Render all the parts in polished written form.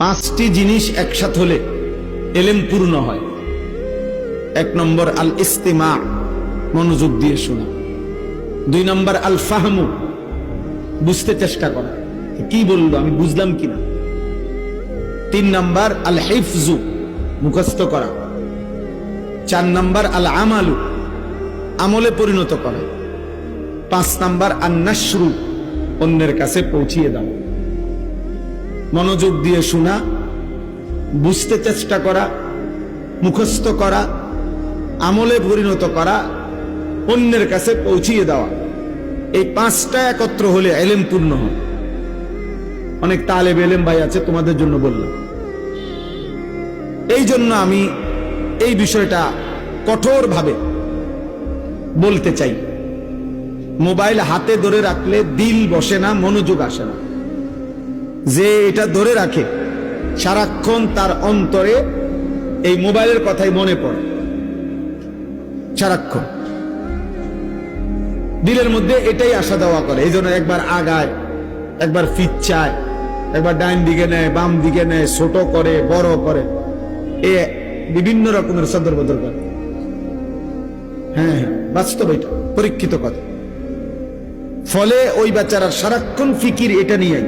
পাঁচটি জিনিস একসাথে হলে এলেম পূর্ণ হয়। এক নম্বর আল ইস্তিমা, মনোযোগ দিয়ে শোনা। দুই নম্বর আল ফাহমু, বুঝতে চেষ্টা করা, কি বললো আমি বুঝলাম কিনা। তিন নম্বর আল হিফজু, মুখস্থ করা। চার নম্বর আল আমালু, আমলে পরিণত করা। পাঁচ নম্বর আন নাশরু, অন্যের কাছে পৌঁছিয়ে দাও। মনোযোগ দিয়ে শোনা, বুঝতে চেষ্টা করা, মুখস্থ করা, আমলে পরিণত করা, অন্যের কাছে পৌঁছিয়ে দেওয়া। এই পাঁচটা একত্র হলে এলেম পূর্ণ হয়। অনেক তালেব এলেম ভাই আছে, তোমাদের জন্য বললাম। এই জন্য আমি এই বিষয়টা কঠোরভাবে বলতে চাই। মোবাইল হাতে ধরে রাখলে দিল বসে না, মনোযোগ আসে না। যে এটা ধরে রাখে সারাক্ষণ তার অন্তরে এই মোবাইলের কথাই মনে পড়ে, সারাক্ষণ দিলের মধ্যে এটাই আসা দেওয়া করে। এই জন্য একবার আগায়, একবার ফিচ্ছায়, একবার ডাইন দিকে নেয়, বাম দিকে নেয়, ছোট করে, বড় করে, এ বিভিন্ন রকমের সদর বদর করে। হ্যাঁ, বাস্তব, এটা পরীক্ষিত কথা। ফলে ওই বাচ্চারা সারাক্ষণ ফিকির এটা নিয়ে।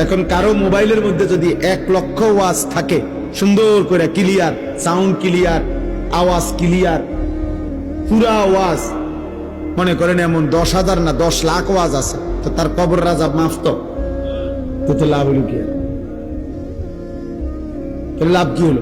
এখন কারো মোবাইলের মধ্যে যদি 1 লক্ষ ওয়াজ থাকে, সুন্দর করে ক্লিয়ার সাউন্ড, ক্লিয়ার আওয়াজ, ক্লিয়ার পুরা আওয়াজ, মনে করেন এমন 10,000 না 10 লাখ ওয়াজ আছে, তো তার কবর রাজা মাফ তো লাভ হলো কি? লাভ কি হলো?